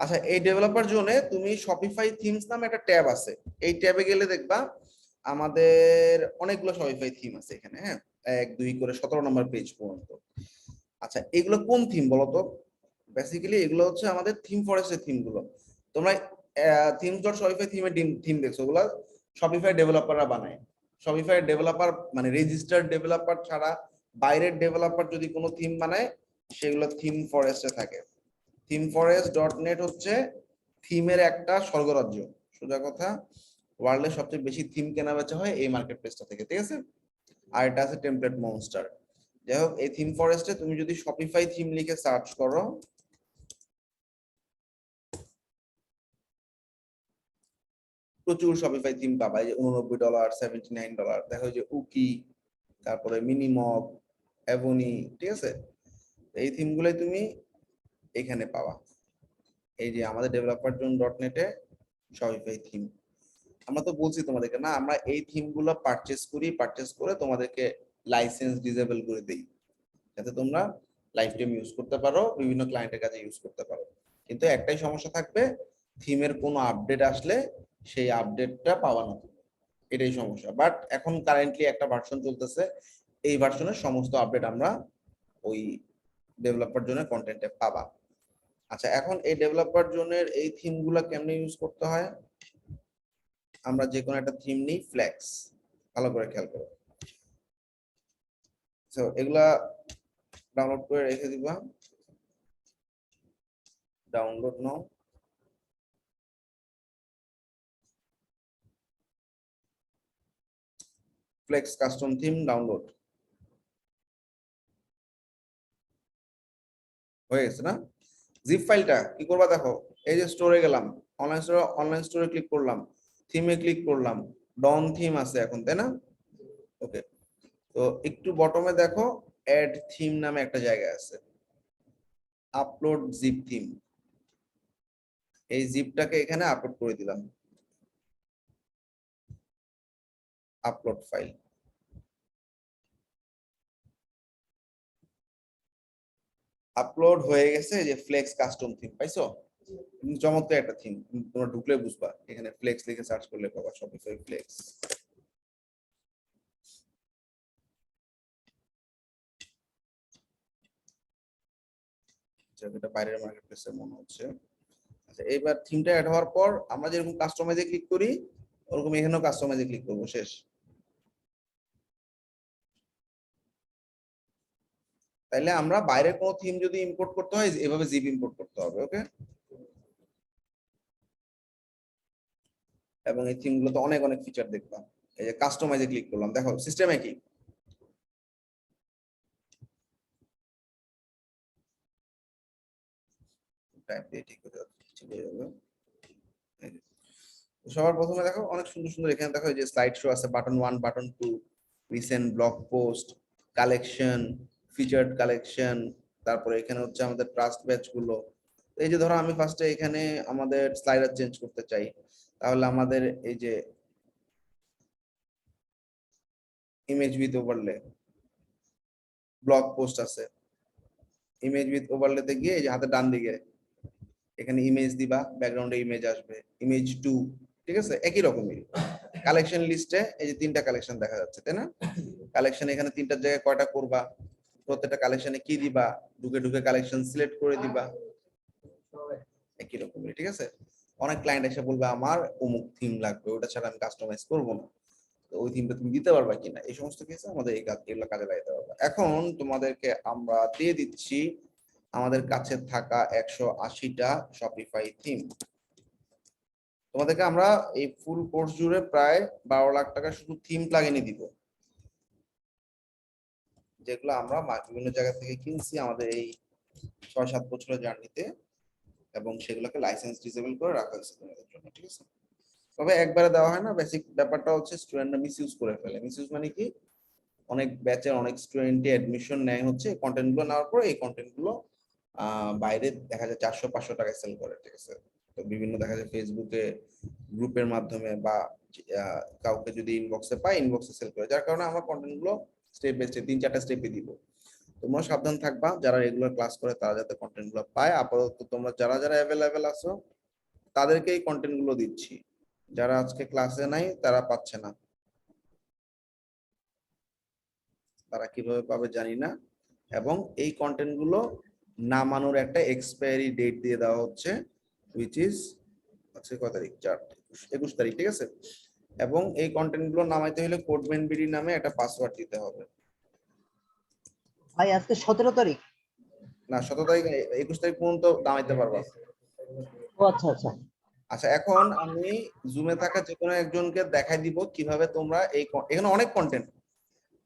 আচ্ছা, এই ডেভেলপার জোনে তুমি শপিফাই থিমস নামে একটা ট্যাব আছে। এই ট্যাবে গেলে দেখবা আমাদের অনেকগুলো শপিফাই থিম আছে এখানে। হ্যাঁ, 1 2 করে 17 নম্বর পেজ পর্যন্ত। আচ্ছা, এগুলো কোন থিম বলো তো? বেসিক্যালি এগুলো হচ্ছে আমাদের থিম ফরেস্টের থিম গুলো। তোমরা থিমস ডট শপিফাই থিমের থিম দেখছো, ওগুলো শপিফাই ডেভেলপাররা বানায়। শপিফাই ডেভেলপার মানে রেজিস্টার্ড ডেভেলপার ছাড়া বাইরের ডেভেলপার যদি কোনো থিম বানায়, সেগুলো থিম ফরেস্টে থাকে। থিম ফরেস্ট ডট নেট হচ্ছে থিমের একটা স্বর্গরাজ্য। সোজা কথা, ওয়ার্ল্ডের সবচেয়ে বেশি থিম কেনা বেচা হয় এই মার্কেট প্লেসটা থেকে, ঠিক আছে? আর এটা আছে টেমপ্লেট মনস্টার। যাই হোক, এই থিম ফরেস্টে তুমি যদি শপিফাই থিম লিখে সার্চ করো, প্রচুর শপিফাই থিম পাবা। এই যে $89, $79, দেখো যে উকি, তারপরে মিনিমগ, অ্যাভনি, ঠিক আছে? এই থিম গুলোই তুমি এখানে পাবা। এই যে আমাদের ডেভেলপার জোন ডট নেটে শপিফাই থিম। আমরা তো বলছি তোমাদেরকে না, আমরা এই থিম গুলো পারচেস করি, পারচেস করে তোমাদেরকে লাইসেন্স ডিসেবল করে দেই, যাতে তোমরা লাইফ টাইম ইউজ করতে পারো, বিভিন্ন ক্লায়েন্টের কাছে ইউজ করতে পারো। কিন্তু একটাই সমস্যা থাকবে, থিমের কোনো আপডেট আসলে সেই আপডেটটা পাওয়া না, এটাই সমস্যা। বাট এখন কারেন্টলি একটা ভার্সন চলতেছে, এই ভার্সনের সমস্ত আপডেট আমরা ওই ডেভেলপার জন্য কন্টেন্টে পাবা। আচ্ছা, এখন এই ডেভেলপার জোনের এই থিমগুলো কেমনে ইউজ করতে হয়? আমরা যে কোনো একটা থিম নিই, ফ্লেক্স, ভালো করে খেয়াল করো। সো এগুলা ডাউনলোড করে রেখে দিবা, ডাউনলোড নাও। ফ্লেক্স কাস্টম থিম ডাউনলোড হয়ে গেছে না? জিপ ফাইলটা কি করবা দেখো, এই যে স্টোরে গেলাম, অনলাইন স্টোরে ক্লিক করলাম, থিমে ক্লিক করলাম, ডন থিম আছে এখন, তাই না? ওকে, তো একটু বটমে দেখো অ্যাড থিম নামে একটা জায়গা আছে, আপলোড জিপ থিম। এই জিপটাকে এখানে আপলোড করে দিলাম, আপলোড ফাইল। আপলোড হয়ে গেছে, যে ফ্লেক্স কাস্টম থিম পাইছো? চমৎকার একটা থিম, তোমরা ঢুকলে বুঝবা। এখানে ফ্লেক্স লিখে সার্চ করলে পাবা, শপিফাই ফ্লেক্স। এটা বাইরের মার্কেট প্লেসে মনে হচ্ছে। আচ্ছা, এইবার থিমটা অ্যাড হওয়ার পর আমরা যেরকম কাস্টমাইজে ক্লিক করি, ওরকম এখানেও কাস্টমাইজে ক্লিক করবো, শেষ। তাইলে আমরা বাইরের কোনো থিম যদি ইম্পোর্ট করতে হয়, এভাবে জিপ ইম্পোর্ট করতে হবে। ওকে, এবং এই থিম গুলোতে অনেক অনেক ফিচার দেখলাম। এই যে কাস্টমাইজে ক্লিক করলাম, দেখো সিস্টেম একই। টাইপ দিয়ে ঠিক হয়ে যাবে। সবার প্রথমে দেখো অনেক সুন্দর সুন্দর, এখানে দেখো যে স্লাইড শো আছে, button 1, button 2, recent blog post, collection, featured collection. তারপরে এখানে হচ্ছে আমাদের ট্রাস্ট ব্যাচ গুলো। এই যে ধরো আমি ফার্স্টে এখানে আমাদের স্লাইডার চেঞ্জ করতে চাই, তাহলে আমাদের এই যে image with overlay, blog post আছে, ইমেজ উইথ ওভারলেতে গিয়ে এই যে হাতে ডান দিকে এখানে ইমেজ দিবা, ব্যাকগ্রাউন্ডে ইমেজ আসবে, ইমেজ 2, ঠিক আছে? একই রকমই। কালেকশন লিস্টে এই যে 3টা কালেকশন দেখা যাচ্ছে, তাই না? কালেকশন এখানে 3টার জায়গায় কয়টা করবা, প্রত্যেকটা কালেকশনে কি দিবা, ঢুকে ঢুকে কালেকশন সিলেক্ট করে দিবা, একই রকমই, ঠিক আছে? অনেক ক্লায়েন্ট এসে বলবে আমার অমুক থিম লাগবে, ওটা ছাড়া আমি কাস্টমাইজ করবো না। তো ওই থিমটা তুমি দিতে পারবা কিনা, এই সমস্ত কেসে আমাদের এই কাজ, এগুলো কাজে লাগাতে পারবা। এখন তোমাদেরকে আমরা দিয়ে দিচ্ছি আমাদের কাছে থাকা 180টা শপিফাই থিম। তোমাদেরকে আমরা এই ফুল কোর্স জুড়ে প্রায় 12 লাখ টাকা শুধু থিম প্লাগইনই দিব, যেগুলো আমরা বিভিন্ন জায়গা থেকে কিনছি আমাদের এই 6-7 বছরের জার্নিতে, এবং সেগুলোকে লাইসেন্স ডিসেবল করে রাখা হয়েছে তোমাদের জন্য, ঠিক আছে? তবে একবারে দেওয়া হয় না, বেসিক ব্যাপারটা হচ্ছে স্টুডেন্টরা মিসইউজ করে ফেলে। মিসইউজ মানে কি, অনেক ব্যাচের অনেক স্টুডেন্টই অ্যাডমিশন নেয় হচ্ছে কন্টেন্ট গুলো নেওয়ার পর, এই কন্টেন্ট গুলো বাইরে দেখা যায় 400-500 টাকায় সেল করে, ঠিক আছে? তো বিভিন্ন দেখা যায় ফেসবুকে গ্রুপের মাধ্যমে বা কাউকে যদি ইনবক্সে পাই, ইনবক্সে সেল করে, যার কারণে আমরা কন্টেন্ট গুলো স্টেপ বাই স্টেপ 3-4টা স্টেপে দিব। তোমরা সাবধান থাকবা, যারা রেগুলার ক্লাস করে তারা যাতে কন্টেন্ট গুলো পায়। আপাতত তোমরা যারা যারা অ্যাভেলেবেল আছো তাদেরকেই কন্টেন্ট গুলো দিচ্ছি, যারা আজকে ক্লাসে নাই তারা পাচ্ছে না। তারা কিভাবে পাবে জানি না। এবং এই কন্টেন্ট গুলো নামানোর একটা এক্সপায়ারি ডেট দিয়ে দেওয়া হচ্ছে, হুইচ ইজ আজকে কত তারিখ, 21 তারিখ, ঠিক আছে। এবং এই কন্টেন্ট গুলো নামাইতে হলে CMBD নামে একটা পাসওয়ার্ড দিতে হবে। ভাই আজকে 17 তারিখ না, 17 তারিখ, 21 তারিখ পর্যন্ত নামাইতে পারবা। ও আচ্ছা আচ্ছা আচ্ছা, এখন আমি জুমে থাকা যে কোনো একজনকে দেখাই দিব কিভাবে তোমরা এখানে অনেক কন্টেন্ট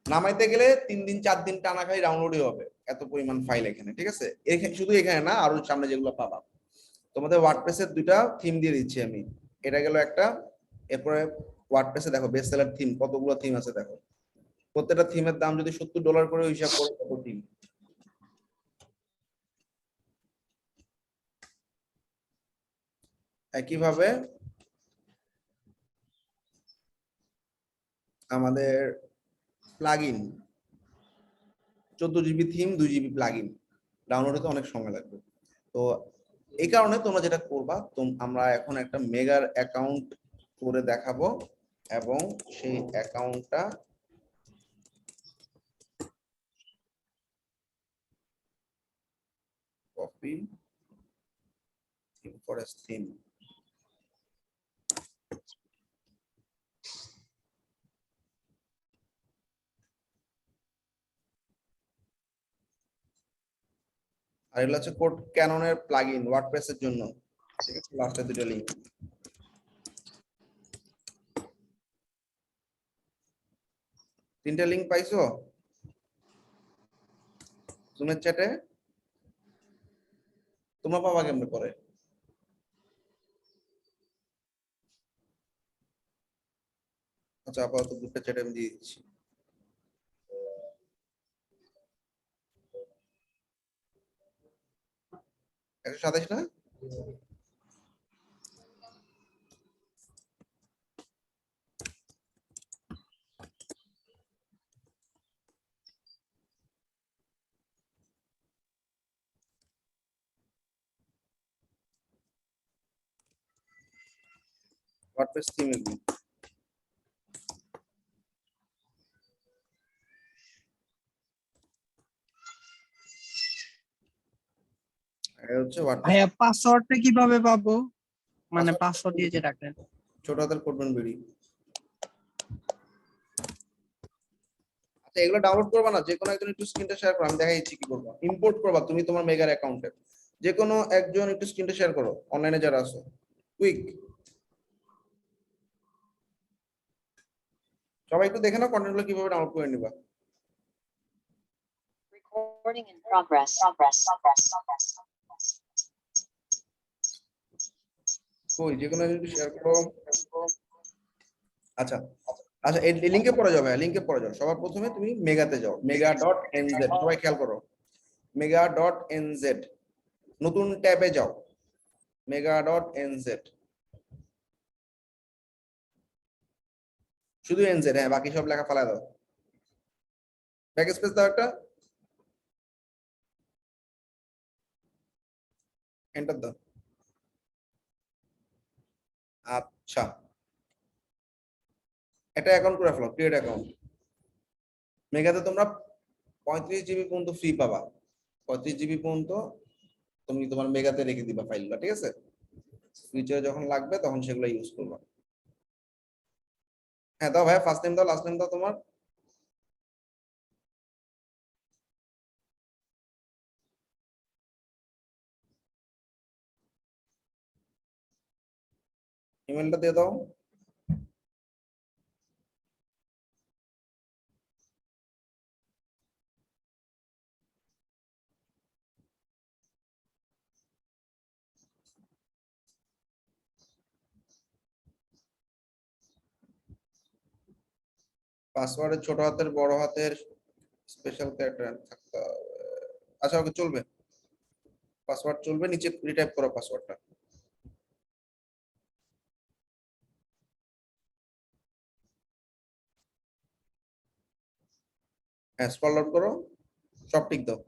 নামাইতে গেলে 3 দিন 4 দিন টানা খালি ডাউনলোডই হবে, এত পরিমাণ ফাইল এখানে, ঠিক আছে। শুধু এখানে না, আরো সামনে যেগুলো পাবা। তোমাদের ওয়ার্ডপ্রেসের 2টা থিম দিয়ে দিচ্ছি আমি, এটা গেল একটা। এরপরে ওয়ার্ডপ্রেসে দেখো বেস্ট সেলার থিম, কতগুলো থিম আছে দেখো। প্রত্যেকটা থিমের দাম যদি $70 করে হিসাব করো, কত থিম। একইভাবে আমাদের plugin, 14 GB theme, 2 GB plugin, download হতে অনেক সময় লাগবে। তো এই কারণে তোমরা যেটা করবা, আমরা এখন একটা মেগার অ্যাকাউন্ট করে দেখাবো, এবং সেই অ্যাকাউন্টটা কপি ফরেস্ট থিম, আর এগুলো হচ্ছে কোড ক্যাননের প্লাগইন ওয়ার্ডপ্রেসের জন্য, ঠিক আছে। লাস্টের 2টা লিংক, 3টা লিংক পাইছো জুমের চ্যাটে? তোমরা পাবা কেমনে পরে? আচ্ছা, আপাতত গ্রুপটা চ্যাটে আমি দিয়ে দিচ্ছি। একশো 27 না? ওয়ার্ডপ্রেস থিম এগুলো, এটা হচ্ছে ওয়ার্ডপ্রেস। ভাইয়া পাসওয়ার্ডটা কিভাবে পাবো? মানে পাসওয়ার্ড দিয়ে যে রাখেন। ছোট হাতের করবেন বেরি। আচ্ছা, এগুলো ডাউনলোড করবা না, যে কোনো একজন একটু স্ক্রিনটা শেয়ার করো, আমি দেখাই দিচ্ছি কি করবা। ইম্পোর্ট করবা তুমি তোমার মেগার অ্যাকাউন্টে, যে কোনো একজন একটু স্ক্রিনটা শেয়ার করো, অনলাইনে যারা আছো, কুইক। সবাই একটু দেখে নাও কন্টেন্টগুলো কিভাবে ডাউনলোড করে নিবা। Recording in progress. কই, যে কোনো একজন একটু শেয়ার করো। আচ্ছা আচ্ছা, এই লিংকে পড়ে যাবে, লিংকে পড়ে যাও। সবার প্রথমে তুমি মেগাতে যাও, mega.nz, সবাই খেয়াল করো, mega.nz, নতুন ট্যাবে যাও, mega.nz, শুধু এনজেড, হ্যাঁ, বাকি সব লেখা ফালা দাও, ব্যাক স্পেস দাও একটা, এন্টার দাও। আচ্ছা, এটা অ্যাকাউন্ট করে ফেলো, ক্রিয়েট অ্যাকাউন্ট। মেগাতে তোমরা 35 GB পর্যন্ত ফ্রি পাবা, 35 GB পর্যন্ত তুমি তোমার মেগাতে রেখে দিবা ফাইলগুলো, ঠিক আছে। ফিউচারে যখন লাগবে তখন সেগুলো ইউজ করবা। হ্যাঁ দাও ভাই, ফার্স্ট নেম দাও, লাস্ট নেম দাও তোমার। ইমেলটা দিয়ে দাও। পাসওয়ার্ডে ছোট হাতের বড় হাতের স্পেশাল ক্যারেক্টার থাকতে হবে। আচ্ছা, ওকে, চলবে, পাসওয়ার্ড চলবে, নিচে রিটাইপ করো পাসওয়ার্ডটা। হ্যাঁ, স্ক্রল ডাউন করো, সব ঠিক দাও।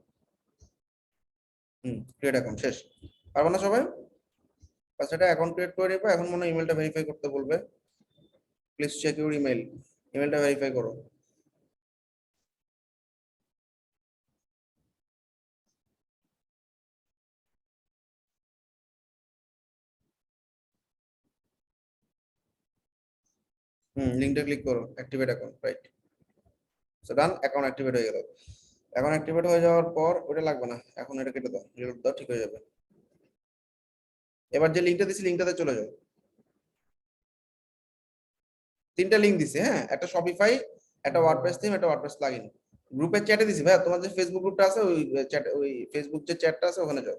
ক্রিয়েট অ্যাকাউন্ট শেষ। পারবো না সবাই? বাস এটা অ্যাকাউন্ট ক্রিয়েট করে নিবা। এখন মনে হয় ইমেলটা ভেরিফাই করতে বলবে। Please check your email. ইমেলটা ভেরিফাই করো। লিংকটা ক্লিক করো, activate account, right. So done, account activate হয়ে গেল। অ্যাকাউন্ট অ্যাক্টিভেট হয়ে যাওয়ার পর ওটা লাগবে না, এখন এটা কেটে দাও, রিলোড দাও, ঠিক হয়ে যাবে। এবার যে লিংকটা দিছি লিংকটাতে চলে যাও। 3টা লিংক দিছি, হ্যাঁ, একটা শপিফাই, একটা ওয়ার্ডপ্রেস থিম, একটা ওয়ার্ডপ্রেস প্লাগইন। গ্রুপের চ্যাটে দিছি ভাই, তোমার যে ফেসবুক গ্রুপটা আছে ওই চ্যাট, ওই ফেসবুক যে চ্যাটটা আছে ওখানে যাও,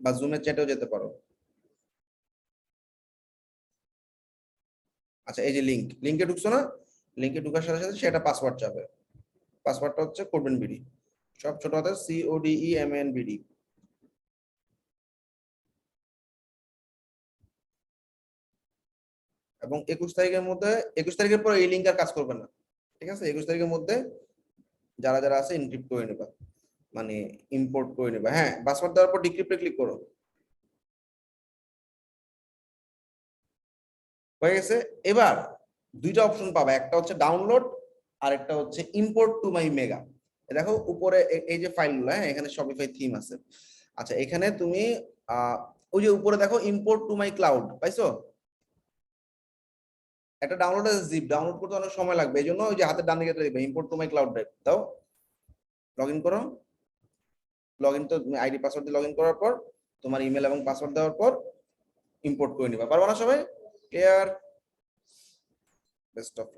বা জুমের চ্যাটেও যেতে পারো। আচ্ছা, এই যে লিংকে ঢুকছো না, লিংকে ঢুকার সাথে সাথে সেটা পাসওয়ার্ড যাবে। পাসওয়ার্ডটা হচ্ছে করবেন বিডি, সব ছোট হাতে CODEMANBD। এবং 21 তারিখের মধ্যে, 21 তারিখের পর এই লিংক আর কাজ করবে না, ঠিক আছে? 21 তারিখের মধ্যে যারা যারা আছে এনক্রিপ্ট করে নেবা, মানে ইম্পোর্ট করে নেবা। হ্যাঁ, পাসওয়ার্ড দেওয়ার পর ডিক্রিপ্টে ক্লিক করো। হয়ে গেছে। এবার দুইটা অপশন পাবা, একটা হচ্ছে ডাউনলোড আর একটা হচ্ছে ইম্পোর্ট টু মাই মেগা। দেখো উপরে এই যে ফাইলগুলো, হ্যাঁ, এখানে শপিফাই থিম আছে। আচ্ছা, এখানে তুমি ওই যে উপরে দেখো ইম্পোর্ট টু মাই ক্লাউড পাইছো? একটা ডাউনলোড আছে জিপ, ডাউনলোড করতে অনেক সময় লাগবে, এই জন্য ওই যে হাতের ডান দিকে দেখবে import to my cloud drive দাও, লগ ইন করো। লগ ইন তো আইডি পাসওয়ার্ড দিয়ে লগ ইন করার পর তোমার ইমেল এবং পাসওয়ার্ড দেওয়ার পর ইম্পোর্ট করে নিবা। পারবা না সবাই? ক্লিয়ার? Best of luck.